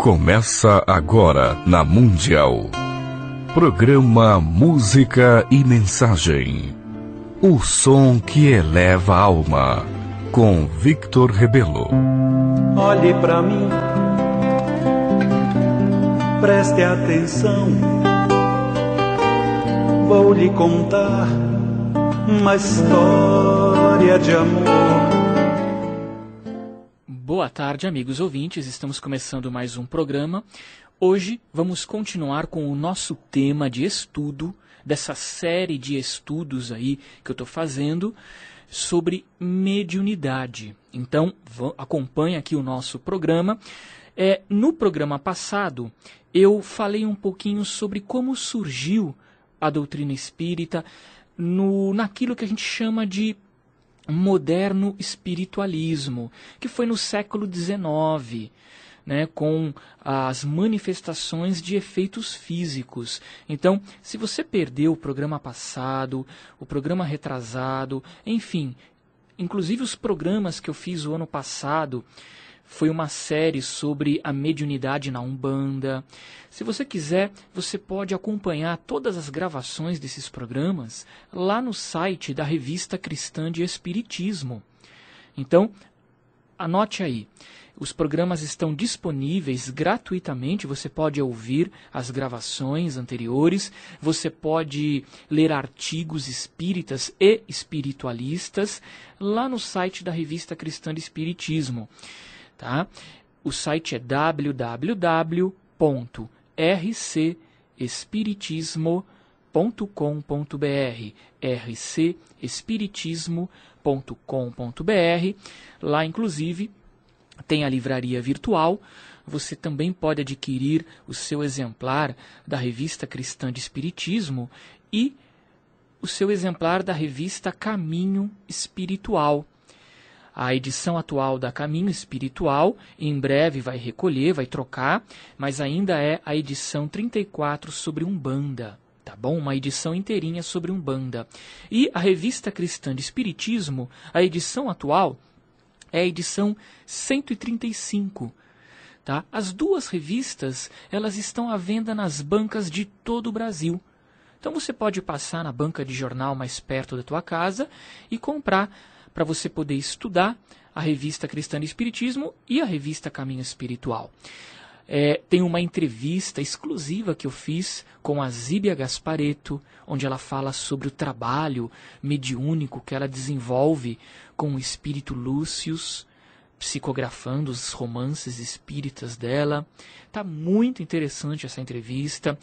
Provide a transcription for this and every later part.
Começa agora na Mundial. Programa Música e Mensagem. O som que eleva a alma. Com Victor Rebelo. Olhe pra mim, preste atenção. Vou lhe contar uma história de amor. Boa tarde, amigos ouvintes. Estamos começando mais um programa. Hoje vamos continuar com o nosso tema de estudo, dessa série de estudos aí que eu estou fazendo sobre mediunidade. Então, acompanhe aqui o nosso programa. No programa passado, eu falei um pouquinho sobre como surgiu a doutrina espírita naquilo que a gente chama de moderno espiritualismo, que foi no século XIX, né, com as manifestações de efeitos físicos. Então, se você perdeu o programa passado, o programa retrasado, enfim, inclusive os programas que eu fiz o ano passado, foi uma série sobre a mediunidade na Umbanda. Se você quiser, você pode acompanhar todas as gravações desses programas lá no site da Revista Cristã de Espiritismo. Então, anote aí. Os programas estão disponíveis gratuitamente, você pode ouvir as gravações anteriores, você pode ler artigos espíritas e espiritualistas lá no site da Revista Cristã de Espiritismo. Tá? O site é www.rcespiritismo.com.br rcespiritismo.com.br. Lá, inclusive, tem a livraria virtual. Você também pode adquirir o seu exemplar da Revista Cristã de Espiritismo e o seu exemplar da revista Caminho Espiritual. A edição atual da Caminho Espiritual, em breve vai recolher, vai trocar, mas ainda é a edição 34 sobre Umbanda, tá bom? Uma edição inteirinha sobre Umbanda. E a Revista Cristã de Espiritismo, a edição atual, é a edição 135. Tá? As duas revistas, elas estão à venda nas bancas de todo o Brasil. Então você pode passar na banca de jornal mais perto da tua casa e comprar para você poder estudar a Revista Cristã de Espiritismo e a Revista Caminho Espiritual. Tem uma entrevista exclusiva que eu fiz com a Zíbia Gasparetto, onde ela fala sobre o trabalho mediúnico que ela desenvolve com o espírito Lúcius, psicografando os romances espíritas dela. Está muito interessante essa entrevista.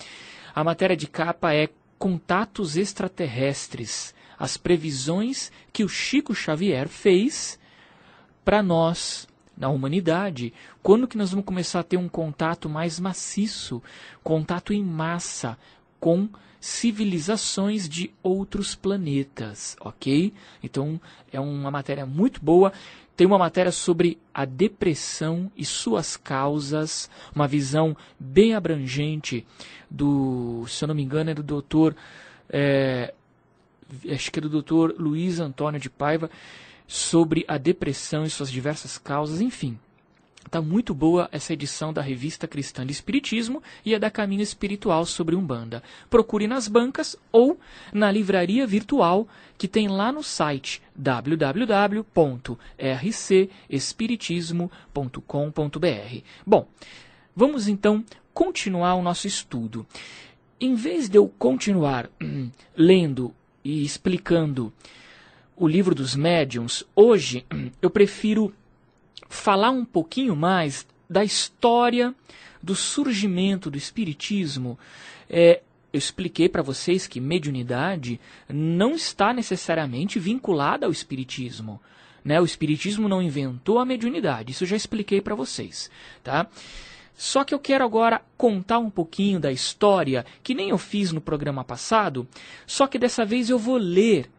A matéria de capa é Contatos Extraterrestres, as previsões que o Chico Xavier fez para nós, na humanidade, quando que nós vamos começar a ter um contato mais maciço, contato em massa com civilizações de outros planetas, ok? Então, é uma matéria muito boa. Tem uma matéria sobre a depressão e suas causas, uma visão bem abrangente se eu não me engano, é do doutor... acho que é do Dr. Luiz Antônio de Paiva, sobre a depressão e suas diversas causas, enfim. Está muito boa essa edição da Revista Cristã de Espiritismo e a da Caminho Espiritual sobre Umbanda. Procure nas bancas ou na livraria virtual que tem lá no site www.rcespiritismo.com.br. Bom, vamos então continuar o nosso estudo. Em vez de eu continuar lendo e explicando o livro dos médiuns, hoje eu prefiro falar um pouquinho mais da história do surgimento do espiritismo. Eu expliquei para vocês que mediunidade não está necessariamente vinculada ao espiritismo, né? O espiritismo não inventou a mediunidade, isso eu já expliquei para vocês, tá? Só que eu quero agora contar um pouquinho da história, que nem eu fiz no programa passado, só que dessa vez eu vou ler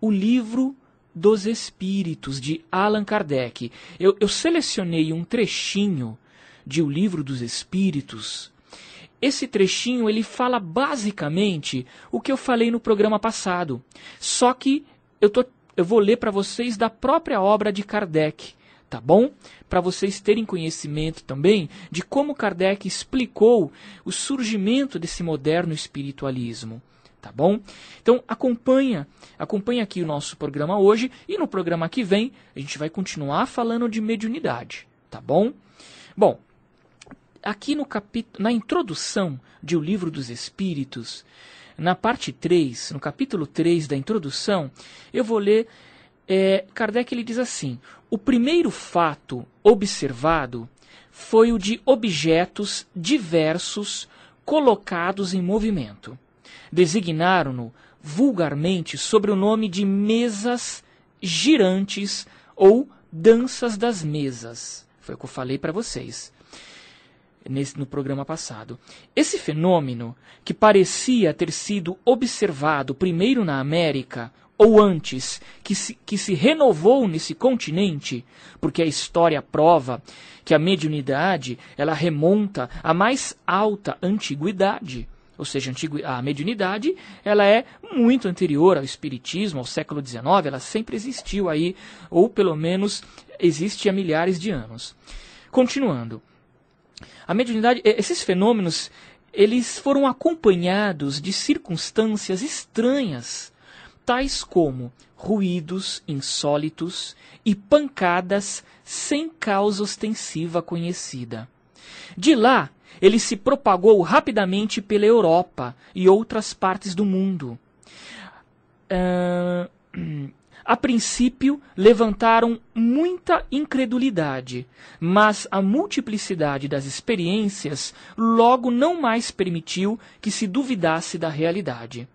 o Livro dos Espíritos, de Allan Kardec. Eu selecionei um trechinho de O Livro dos Espíritos. Esse trechinho ele fala basicamente o que eu falei no programa passado, só que eu vou ler para vocês da própria obra de Kardec, tá bom? Para vocês terem conhecimento também de como Kardec explicou o surgimento desse moderno espiritualismo, tá bom? Então acompanha aqui o nosso programa hoje, e no programa que vem a gente vai continuar falando de mediunidade, tá bom? Bom, aqui na introdução de O Livro dos Espíritos, na parte 3, no capítulo 3 da introdução, eu vou ler, Kardec ele diz assim: o primeiro fato observado foi o de objetos diversos colocados em movimento. Designaram-no vulgarmente sobre o nome de mesas girantes ou danças das mesas. Foi o que eu falei para vocês no programa passado. Esse fenômeno, que parecia ter sido observado primeiro na América, ou antes, que se renovou nesse continente, porque a história prova que a mediunidade ela remonta à mais alta antiguidade. Ou seja, a mediunidade ela é muito anterior ao espiritismo, ao século XIX, ela sempre existiu aí, ou pelo menos existe há milhares de anos. Continuando. A mediunidade, esses fenômenos, eles foram acompanhados de circunstâncias estranhas, tais como ruídos insólitos e pancadas sem causa ostensiva conhecida. De lá, ele se propagou rapidamente pela Europa e outras partes do mundo. A princípio, levantaram muita incredulidade, mas a multiplicidade das experiências logo não mais permitiu que se duvidasse da realidade.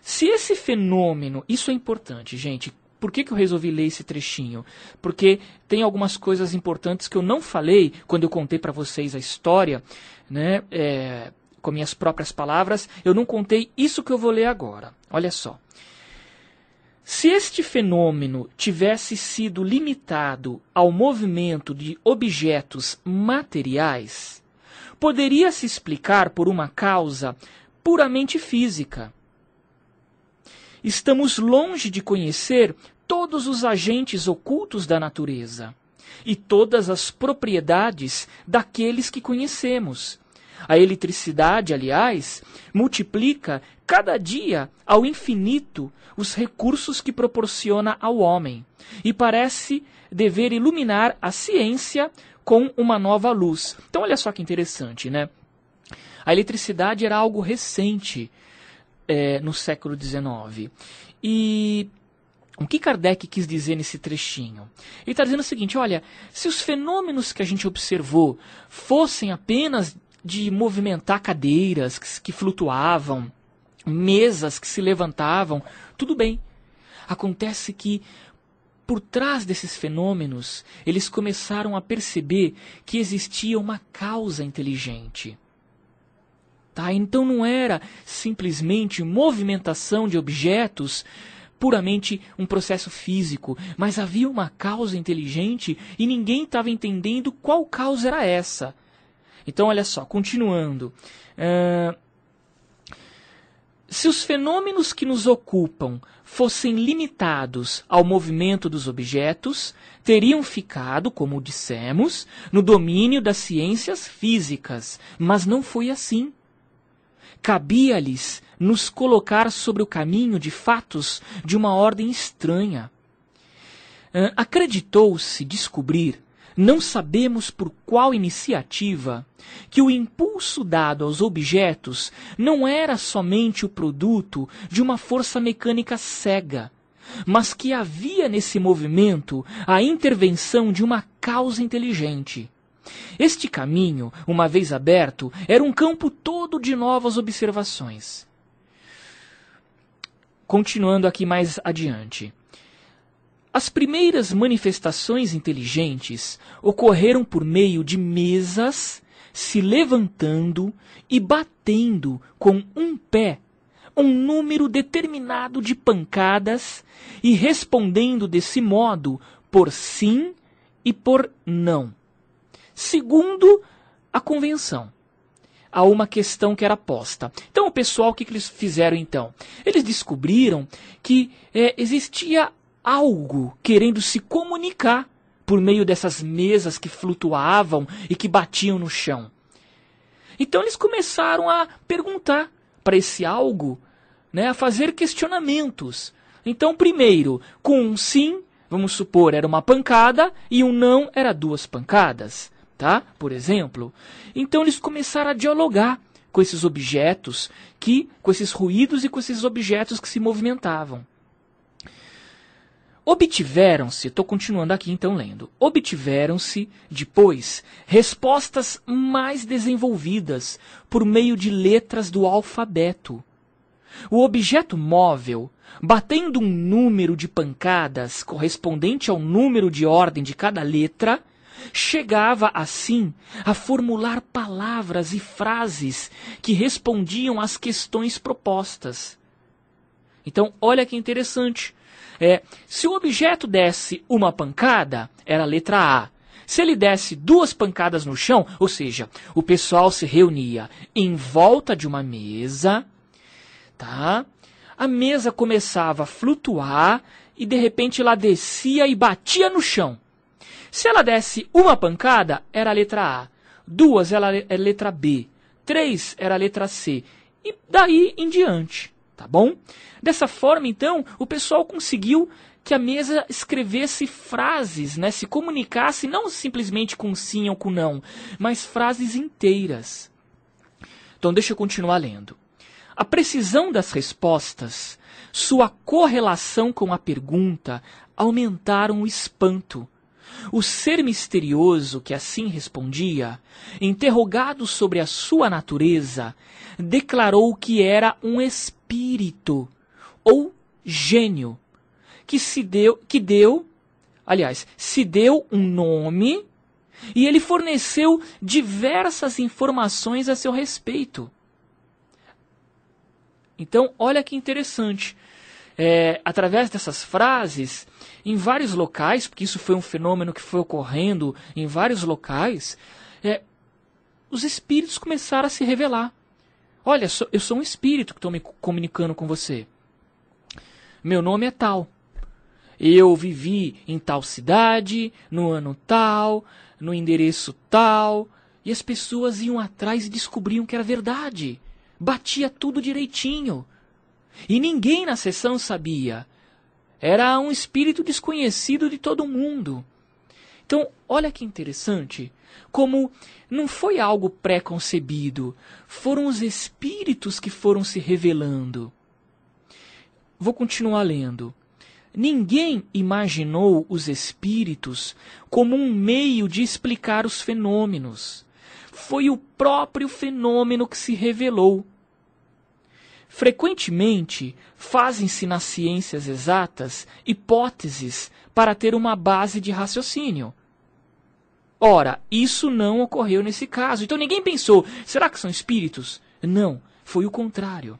Se esse fenômeno, isso é importante, gente. Por que eu resolvi ler esse trechinho? Porque tem algumas coisas importantes que eu não falei quando eu contei para vocês a história, né, com minhas próprias palavras. Eu não contei isso que eu vou ler agora. Olha só. Se este fenômeno tivesse sido limitado ao movimento de objetos materiais, poderia se explicar por uma causa puramente física. Estamos longe de conhecer todos os agentes ocultos da natureza e todas as propriedades daqueles que conhecemos. A eletricidade, aliás, multiplica cada dia ao infinito os recursos que proporciona ao homem e parece dever iluminar a ciência com uma nova luz. Então olha só que interessante, né? A eletricidade era algo recente no século XIX. E o que Kardec quis dizer nesse trechinho? Ele está dizendo o seguinte: olha, se os fenômenos que a gente observou fossem apenas de movimentar cadeiras que flutuavam, mesas que se levantavam, tudo bem. Acontece que, por trás desses fenômenos, eles começaram a perceber que existia uma causa inteligente. Tá? Então não era simplesmente movimentação de objetos, puramente um processo físico, mas havia uma causa inteligente e ninguém estava entendendo qual causa era essa. Então, olha só, continuando. Se os fenômenos que nos ocupam fossem limitados ao movimento dos objetos, teriam ficado, como dissemos, no domínio das ciências físicas, mas não foi assim. Cabia-lhes nos colocar sobre o caminho de fatos de uma ordem estranha. Acreditou-se descobrir, não sabemos por qual iniciativa, que o impulso dado aos objetos não era somente o produto de uma força mecânica cega, mas que havia nesse movimento a intervenção de uma causa inteligente. Este caminho, uma vez aberto, era um campo todo de novas observações. Continuando aqui mais adiante. As primeiras manifestações inteligentes ocorreram por meio de mesas se levantando e batendo com um pé um número determinado de pancadas e respondendo desse modo por sim e por não, segundo a convenção, a uma questão que era posta. Então o pessoal, o que eles fizeram então? Eles descobriram que existia algo querendo se comunicar por meio dessas mesas que flutuavam e que batiam no chão. Então eles começaram a perguntar para esse algo, né, a fazer questionamentos. Então, primeiro, com um sim, vamos supor, era uma pancada, e um não era 2 pancadas, tá? Por exemplo. Então eles começaram a dialogar com esses objetos, com esses ruídos e com esses objetos que se movimentavam. Obtiveram-se, estou continuando aqui então lendo, obtiveram-se depois respostas mais desenvolvidas por meio de letras do alfabeto. O objeto móvel, batendo um número de pancadas correspondente ao número de ordem de cada letra, chegava assim a formular palavras e frases que respondiam às questões propostas. Então, olha que interessante. Se o objeto desse uma pancada, era a letra A. Se ele desse 2 pancadas no chão, ou seja, o pessoal se reunia em volta de uma mesa, tá? A mesa começava a flutuar e de repente ela descia e batia no chão. Se ela desse uma pancada, era a letra A. 2 era a letra B. 3 era a letra C. E daí em diante, tá bom? Dessa forma, então, o pessoal conseguiu que a mesa escrevesse frases, né? Se comunicasse não simplesmente com sim ou com não, mas frases inteiras. Então, deixa eu continuar lendo. A precisão das respostas, sua correlação com a pergunta, aumentaram o espanto. O ser misterioso que assim respondia, interrogado sobre a sua natureza, declarou que era um espírito, ou gênio, se deu um nome e ele forneceu diversas informações a seu respeito. Então, olha que interessante. Através dessas frases, em vários locais, porque isso foi um fenômeno que foi ocorrendo em vários locais, os espíritos começaram a se revelar. Olha, eu sou um espírito que estou me comunicando com você. Meu nome é tal. Eu vivi em tal cidade, no ano tal, no endereço tal. E as pessoas iam atrás e descobriam que era verdade. Batia tudo direitinho. E ninguém na sessão sabia. Era um espírito desconhecido de todo mundo. Então, olha que interessante. Como não foi algo pré-concebido. Foram os espíritos que foram se revelando. Vou continuar lendo. Ninguém imaginou os espíritos como um meio de explicar os fenômenos. Foi o próprio fenômeno que se revelou. Frequentemente, fazem-se nas ciências exatas hipóteses para ter uma base de raciocínio. Ora, isso não ocorreu nesse caso. Então ninguém pensou, será que são espíritos? Não, foi o contrário.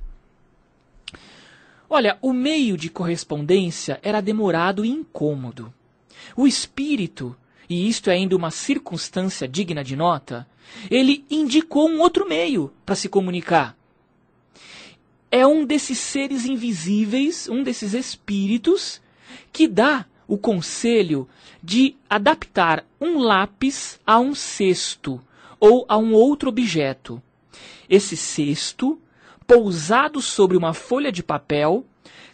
Olha, o meio de correspondência era demorado e incômodo. O espírito, e isto é ainda uma circunstância digna de nota, ele indicou um outro meio para se comunicar. É um desses seres invisíveis, um desses espíritos, que dá o conselho de adaptar um lápis a um cesto ou a um outro objeto. Esse cesto, pousado sobre uma folha de papel,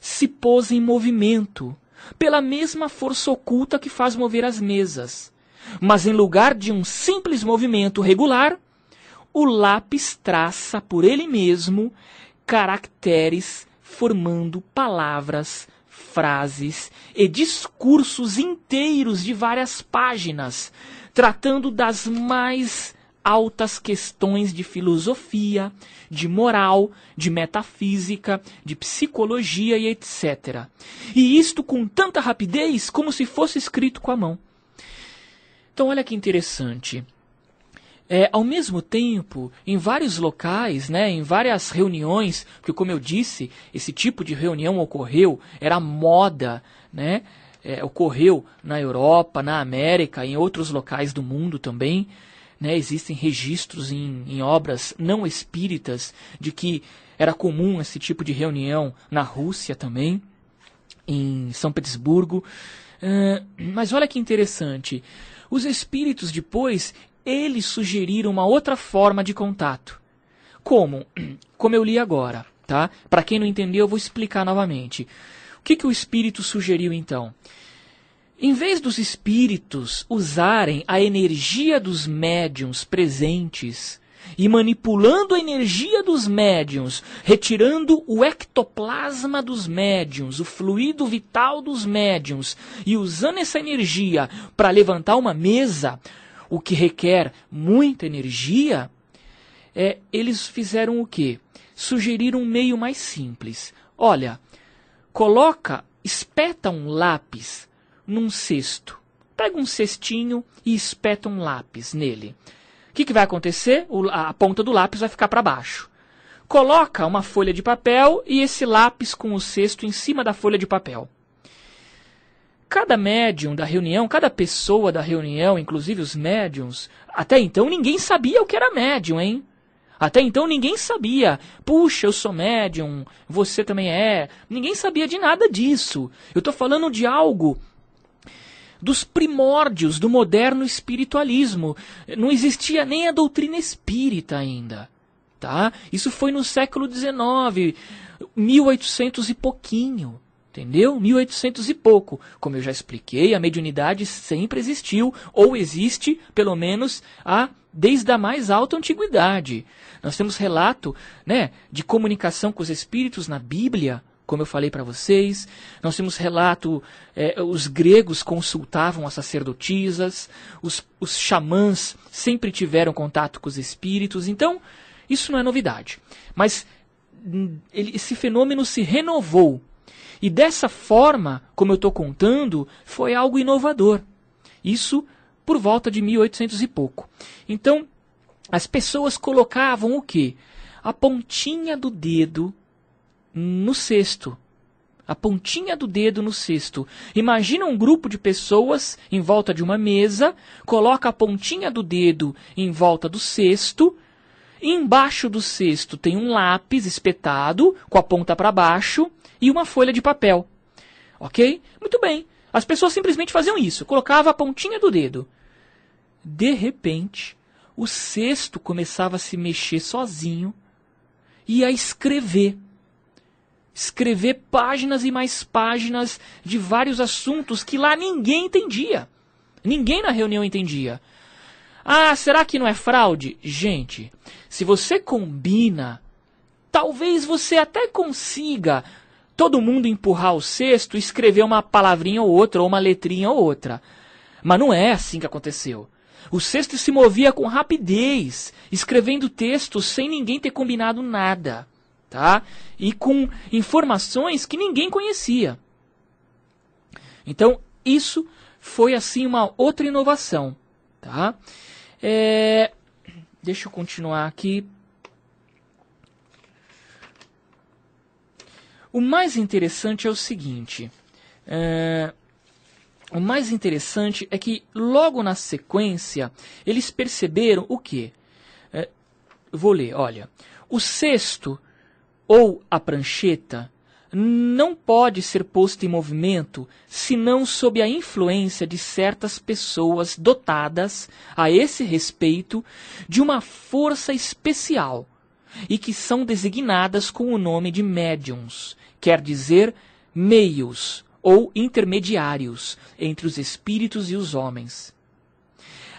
se pôs em movimento, pela mesma força oculta que faz mover as mesas. Mas em lugar de um simples movimento regular, o lápis traça por ele mesmo caracteres formando palavras, frases e discursos inteiros de várias páginas, tratando das mais altas questões de filosofia, de moral, de metafísica, de psicologia e etc. E isto com tanta rapidez como se fosse escrito com a mão. Então olha que interessante. Ao mesmo tempo, em vários locais, né, em várias reuniões, porque como eu disse, esse tipo de reunião ocorreu, era moda, né, ocorreu na Europa, na América, em outros locais do mundo também. Né, existem registros em obras não espíritas de que era comum esse tipo de reunião na Rússia também. em São Petersburgo. Mas olha que interessante. Os espíritos depois, eles sugeriram uma outra forma de contato. Como? Como eu li agora, tá? Para quem não entendeu, eu vou explicar novamente. O que o espírito sugeriu então? Em vez dos espíritos usarem a energia dos médiuns presentes e manipulando a energia dos médiuns, retirando o ectoplasma dos médiuns, o fluido vital dos médiuns, e usando essa energia para levantar uma mesa, o que requer muita energia, eles fizeram o quê? Sugeriram um meio mais simples. Olha, espeta um lápis num cesto. Pega um cestinho e espeta um lápis nele. O que vai acontecer? A ponta do lápis vai ficar para baixo. Coloca uma folha de papel e esse lápis com o cesto em cima da folha de papel. Cada médium da reunião, cada pessoa da reunião, inclusive os médiums, até então ninguém sabia o que era médium, hein? Até então ninguém sabia. Puxa, eu sou médium, você também é. Ninguém sabia de nada disso. Eu estou falando de algo dos primórdios do moderno espiritualismo. Não existia nem a doutrina espírita ainda. Tá? Isso foi no século XIX, 1800 e pouquinho. Entendeu? 1800 e pouco. Como eu já expliquei, a mediunidade sempre existiu, ou existe, pelo menos, desde a mais alta antiguidade. Nós temos relato, né, de comunicação com os espíritos na Bíblia, como eu falei para vocês. Nós temos relato, os gregos consultavam as sacerdotisas, os xamãs sempre tiveram contato com os espíritos. Então, isso não é novidade. Mas esse fenômeno se renovou. E dessa forma, como eu estou contando, foi algo inovador. Isso por volta de 1800 e pouco. Então, as pessoas colocavam o quê? A pontinha do dedo no cesto. A pontinha do dedo no cesto. Imagina um grupo de pessoas em volta de uma mesa, coloca a pontinha do dedo em volta do cesto, e embaixo do cesto tem um lápis espetado, com a ponta para baixo, e uma folha de papel. Ok? Muito bem. As pessoas simplesmente faziam isso. Colocava a pontinha do dedo. De repente, o cesto começava a se mexer sozinho e a escrever. Escrever páginas e mais páginas de vários assuntos que lá ninguém entendia. Ninguém na reunião entendia. Ah, será que não é fraude? Gente, se você combina, talvez você até consiga todo mundo empurrar o cesto e escrever uma palavrinha ou outra, ou uma letrinha ou outra. Mas não é assim que aconteceu. O cesto se movia com rapidez, escrevendo textos sem ninguém ter combinado nada, tá? E com informações que ninguém conhecia. Então, isso foi assim uma outra inovação, tá? Deixa eu continuar aqui. O mais interessante é o seguinte. O mais interessante é que logo na sequência eles perceberam o quê? Vou ler, olha. O cesto ou a prancheta não pode ser posto em movimento senão sob a influência de certas pessoas dotadas, a esse respeito, de uma força especial e que são designadas com o nome de médiuns, quer dizer, meios ou intermediários entre os espíritos e os homens.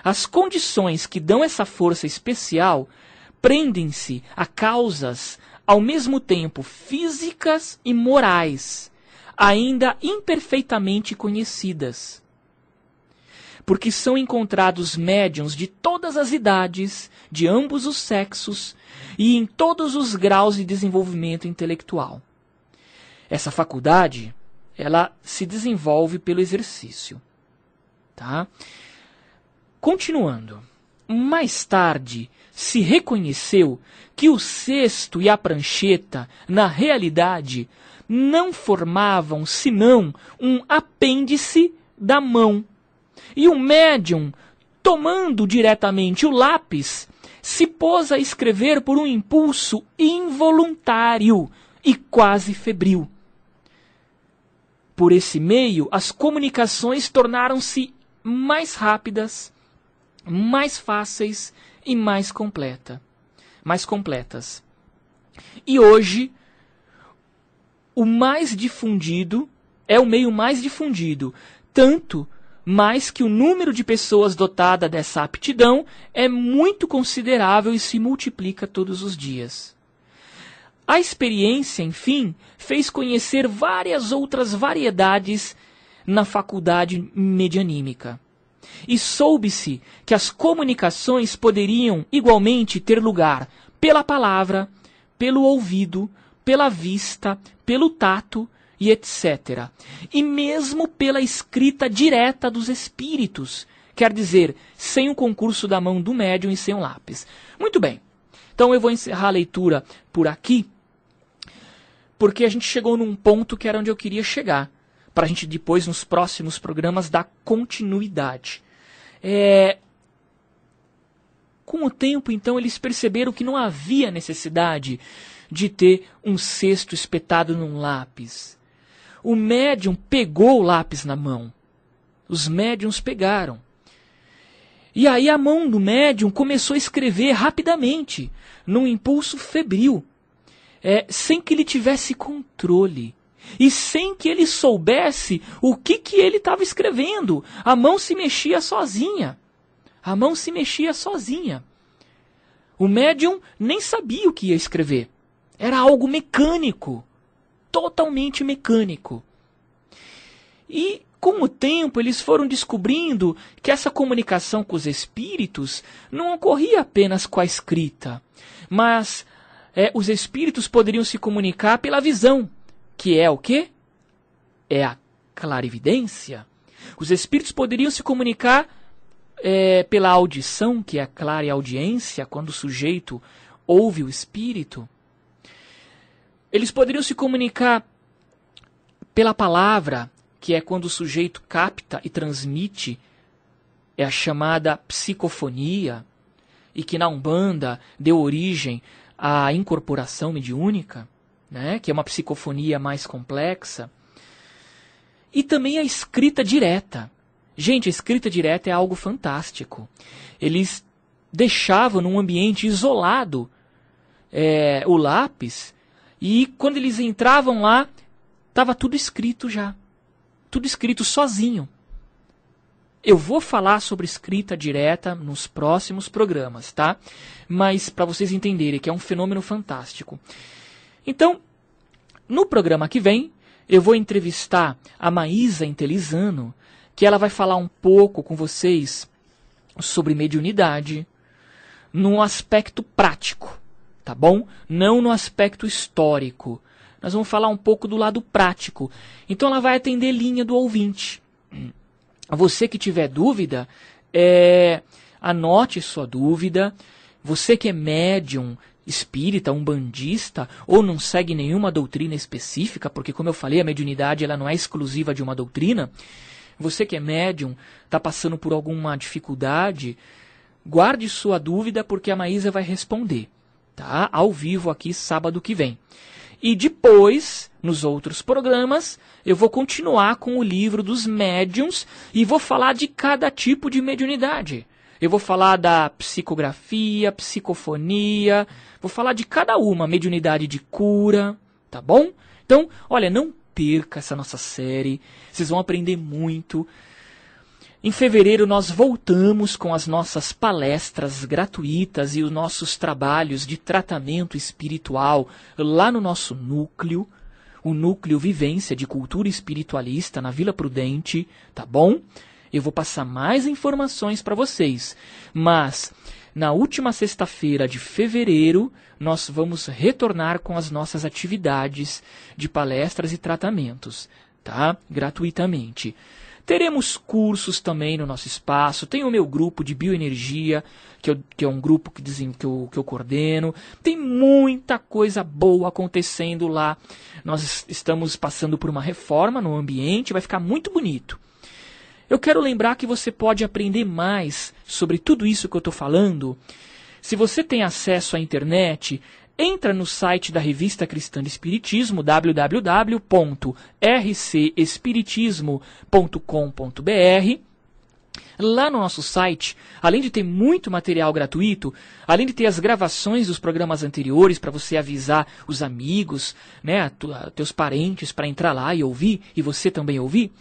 As condições que dão essa força especial prendem-se a causas ao mesmo tempo físicas e morais, ainda imperfeitamente conhecidas. Porque são encontrados médiuns de todas as idades, de ambos os sexos e em todos os graus de desenvolvimento intelectual. Essa faculdade, ela se desenvolve pelo exercício. Tá? Continuando. Mais tarde, se reconheceu que o cesto e a prancheta, na realidade, não formavam senão um apêndice da mão. E o médium, tomando diretamente o lápis, se pôs a escrever por um impulso involuntário e quase febril. por esse meio, as comunicações tornaram-se mais rápidas, mais fáceis e mais completas. E hoje, o mais difundido é o meio mais difundido, tanto mais que o número de pessoas dotadas dessa aptidão é muito considerável e se multiplica todos os dias. A experiência, enfim, fez conhecer várias outras variedades na faculdade medianímica. E soube-se que as comunicações poderiam igualmente ter lugar pela palavra, pelo ouvido, pela vista, pelo tato e etc. E mesmo pela escrita direta dos espíritos, quer dizer, sem o concurso da mão do médium e sem um lápis. Muito bem, então eu vou encerrar a leitura por aqui, porque a gente chegou num ponto que era onde eu queria chegar, para a gente depois, nos próximos programas, dar continuidade. Com o tempo, então, eles perceberam que não havia necessidade de ter um cesto espetado num lápis. O médium pegou o lápis na mão. Os médiums pegaram. E aí a mão do médium começou a escrever rapidamente, num impulso febril, sem que ele tivesse controle. E sem que ele soubesse o que ele estava escrevendo. A mão se mexia sozinha. O médium nem sabia o que ia escrever. Era algo mecânico. Totalmente mecânico. E com o tempo eles foram descobrindo que essa comunicação com os espíritos não ocorria apenas com a escrita. Mas os espíritos poderiam se comunicar pela visão. Que é o quê? É a clarividência. Os espíritos poderiam se comunicar pela audição, que é a clareaudiência, quando o sujeito ouve o espírito. Eles poderiam se comunicar pela palavra, que é quando o sujeito capta e transmite, é a chamada psicofonia, e que na Umbanda deu origem à incorporação mediúnica, né, que é uma psicofonia mais complexa. E também a escrita direta. Gente, a escrita direta é algo fantástico. Eles deixavam num ambiente isolado o lápis, e quando eles entravam lá, estava tudo escrito já. Tudo escrito sozinho. Eu vou falar sobre escrita direta nos próximos programas, tá? Mas para vocês entenderem que é um fenômeno fantástico. Então, no programa que vem, eu vou entrevistar a Maísa Intelizano, que ela vai falar um pouco com vocês sobre mediunidade, no aspecto prático, tá bom? Não no aspecto histórico. Nós vamos falar um pouco do lado prático. Então ela vai atender linha do ouvinte. Você que tiver dúvida, anote sua dúvida. Você que é médium, espírita, umbandista, ou não segue nenhuma doutrina específica, porque como eu falei, a mediunidade ela não é exclusiva de uma doutrina. Você que é médium, está passando por alguma dificuldade, guarde sua dúvida porque a Maísa vai responder, tá? Ao vivo aqui, sábado que vem. E depois, nos outros programas, eu vou continuar com o livro dos médiums e vou falar de cada tipo de mediunidade. Eu vou falar da psicografia, psicofonia, vou falar de cada uma, mediunidade de cura, tá bom? Então, olha, não perca essa nossa série, vocês vão aprender muito. Em fevereiro nós voltamos com as nossas palestras gratuitas e os nossos trabalhos de tratamento espiritual lá no nosso núcleo, o Núcleo Vivência de Cultura Espiritualista na Vila Prudente, tá bom? Eu vou passar mais informações para vocês, mas na última sexta-feira de fevereiro nós vamos retornar com as nossas atividades de palestras e tratamentos, tá? Gratuitamente. Teremos cursos também no nosso espaço, tem o meu grupo de bioenergia, que é um grupo que eu coordeno, tem muita coisa boa acontecendo lá. Nós estamos passando por uma reforma no ambiente, vai ficar muito bonito. Eu quero lembrar que você pode aprender mais sobre tudo isso que eu estou falando. Se você tem acesso à internet, entra no site da Revista Cristã de Espiritismo, www.rcespiritismo.com.br. Lá no nosso site, além de ter muito material gratuito, além de ter as gravações dos programas anteriores para você avisar os amigos, né, teus parentes para entrar lá e ouvir, e você também ouvir,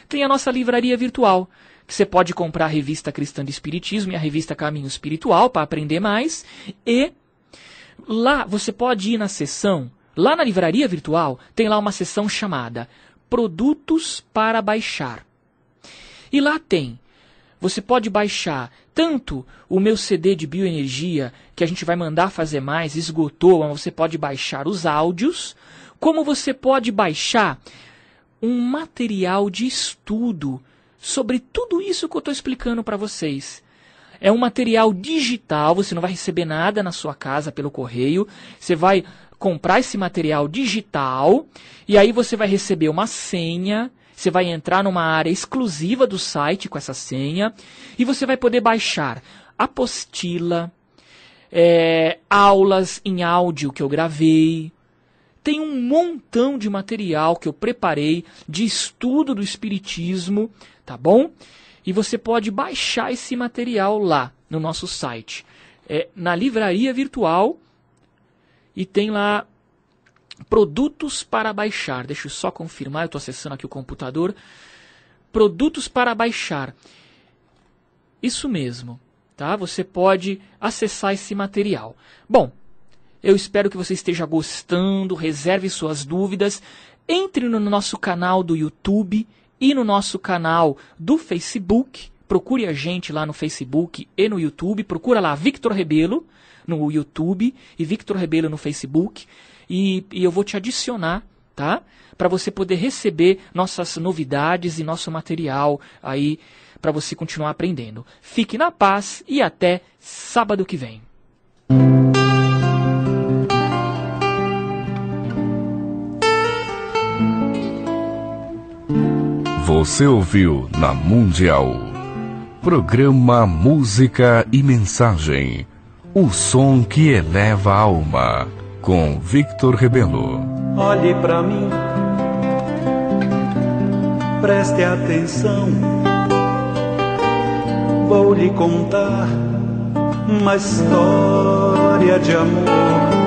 tem a nossa livraria virtual, que você pode comprar a Revista Cristã de Espiritismo e a Revista Caminho Espiritual para aprender mais, e lá você pode ir na seção, lá na livraria virtual, tem lá uma seção chamada Produtos para Baixar. E lá você pode baixar tanto o meu CD de bioenergia, que a gente vai mandar fazer mais, esgotou, mas você pode baixar os áudios, como você pode baixar um material de estudo sobre tudo isso que eu estou explicando para vocês. É um material digital, você não vai receber nada na sua casa pelo correio, você vai comprar esse material digital, e aí você vai receber uma senha. Você vai entrar numa área exclusiva do site com essa senha e você vai poder baixar apostila, aulas em áudio que eu gravei. Tem um montão de material que eu preparei de estudo do Espiritismo, tá bom? E você pode baixar esse material lá no nosso site. Na livraria virtual, e tem lá Produtos para baixar. Deixa eu só confirmar, eu estou acessando aqui o computador. Produtos para baixar. Isso mesmo, tá? Você pode acessar esse material. Bom, eu espero que você esteja gostando, reserve suas dúvidas. Entre no nosso canal do YouTube e no nosso canal do Facebook. Procure a gente lá no Facebook e no YouTube. Procura lá Victor Rebelo no YouTube e Victor Rebelo no Facebook. E eu vou te adicionar, tá? Para você poder receber nossas novidades e nosso material aí para você continuar aprendendo. Fique na paz e até sábado que vem. Você ouviu na Mundial. Programa Música e Mensagem. O som que eleva a alma. Com Victor Rebelo. Olhe pra mim, preste atenção. Vou lhe contar uma história de amor.